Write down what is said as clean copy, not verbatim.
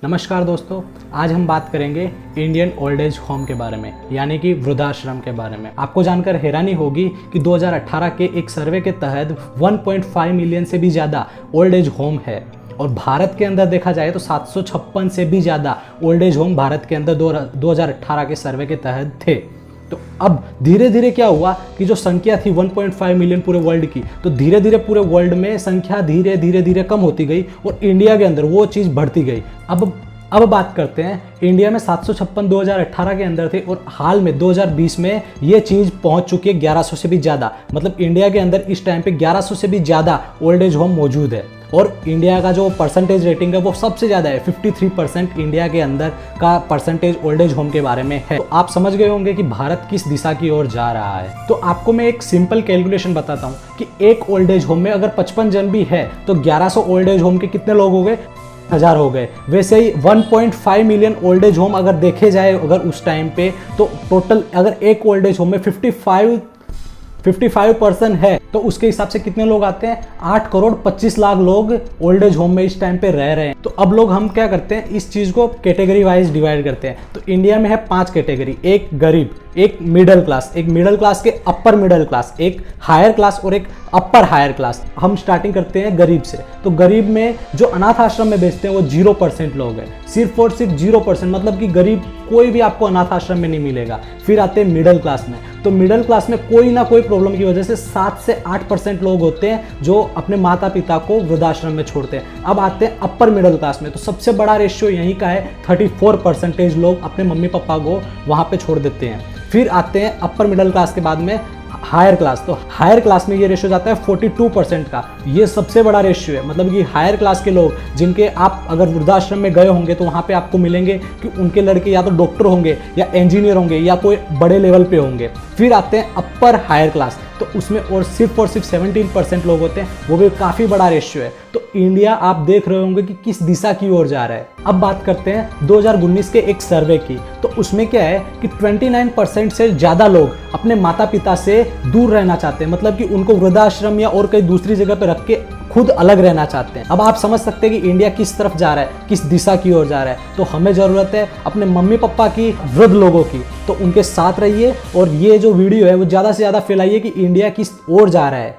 नमस्कार दोस्तों, आज हम बात करेंगे इंडियन ओल्ड एज होम के बारे में, यानी कि वृद्धाश्रम के बारे में। आपको जानकर हैरानी होगी कि 2018 के एक सर्वे के तहत 1.5 मिलियन से भी ज़्यादा ओल्ड एज होम है और भारत के अंदर देखा जाए तो 756 से भी ज़्यादा ओल्ड एज होम भारत के अंदर 2018 के सर्वे के तहत थे। तो अब धीरे धीरे क्या हुआ कि जो संख्या थी 1.5 मिलियन पूरे वर्ल्ड की, तो धीरे धीरे पूरे वर्ल्ड में संख्या धीरे धीरे कम होती गई और इंडिया के अंदर वो चीज़ बढ़ती गई। अब बात करते हैं, इंडिया में 756 2018 के अंदर थे और हाल में 2020 में ये चीज़ पहुंच चुकी है 1100 से भी ज़्यादा। मतलब इंडिया के अंदर इस टाइम पे 1100 से भी ज़्यादा ओल्ड एज होम मौजूद है और इंडिया का जो परसेंटेज रेटिंग है वो सबसे ज़्यादा है। 53% इंडिया के अंदर का परसेंटेज ओल्ड एज होम के बारे में है। तो आप समझ गए होंगे कि भारत किस दिशा की ओर जा रहा है। तो आपको मैं एक सिंपल कैलकुलेशन बताता हूँ कि एक ओल्ड एज होम में अगर 55 जन भी है तो 1100 ओल्ड एज होम के कितने लोग हो गए? 1000 हो गए। वैसे ही 1.5 मिलियन ओल्ड एज होम अगर देखे जाए अगर उस टाइम पे, तो टोटल अगर एक ओल्ड एज होम में 55% है तो उसके हिसाब से कितने लोग आते हैं? 8 करोड़ 25 लाख लोग ओल्ड एज होम में इस टाइम पे रह रहे हैं। तो अब लोग हम क्या करते हैं, इस चीज़ को कैटेगरी वाइज डिवाइड करते हैं। तो इंडिया में है 5 कैटेगरी, एक गरीब, एक मिडिल क्लास, एक मिडिल क्लास के अपर मिडिल क्लास, एक हायर क्लास और एक अपर हायर क्लास। हम स्टार्टिंग करते हैं गरीब से। तो गरीब में जो अनाथ आश्रम में बेचते हैं वो 0% लोग हैं, सिर्फ और सिर्फ 0%। मतलब कि गरीब कोई भी आपको अनाथ आश्रम में नहीं मिलेगा। फिर आते हैं मिडिल क्लास में। तो मिडिल क्लास में कोई ना कोई प्रॉब्लम की वजह से 7 से 8% लोग होते हैं जो अपने माता पिता को वृद्धाश्रम में छोड़ते हैं। अब आते हैं अपर मिडिल क्लास में। तो सबसे बड़ा रेशियो यहीं का है, 34% लोग अपने मम्मी पापा को वहाँ पे छोड़ देते हैं। फिर आते हैं अपर मिडिल क्लास के बाद में हायर क्लास। तो हायर क्लास में ये रेशियो जाता है 42% का। ये सबसे बड़ा रेशियो है। मतलब कि हायर क्लास के लोग जिनके आप अगर वृद्धाश्रम में गए होंगे तो वहाँ पे आपको मिलेंगे कि उनके लड़के या तो डॉक्टर होंगे या इंजीनियर होंगे या कोई बड़े लेवल पे होंगे। फिर आते हैं अपर हायर क्लास। तो उसमें और सिर्फ 17% लोग होते हैं, वो भी काफ़ी बड़ा रेशियो है। तो इंडिया आप देख रहे होंगे कि किस दिशा की ओर जा रहा है। अब बात करते हैं 2019 के एक सर्वे की। तो उसमें क्या है कि 29% से ज़्यादा लोग अपने माता पिता से दूर रहना चाहते हैं। मतलब कि उनको वृद्धाश्रम या और कहीं दूसरी जगह पर रख के खुद अलग रहना चाहते हैं। अब आप समझ सकते हैं कि इंडिया किस तरफ जा रहा है, किस दिशा की ओर जा रहा है। तो हमें ज़रूरत है अपने मम्मी पापा की, वृद्ध लोगों की। तो उनके साथ रहिए और ये जो वीडियो है वो ज़्यादा से ज़्यादा फैलाइए कि इंडिया किस ओर जा रहा है।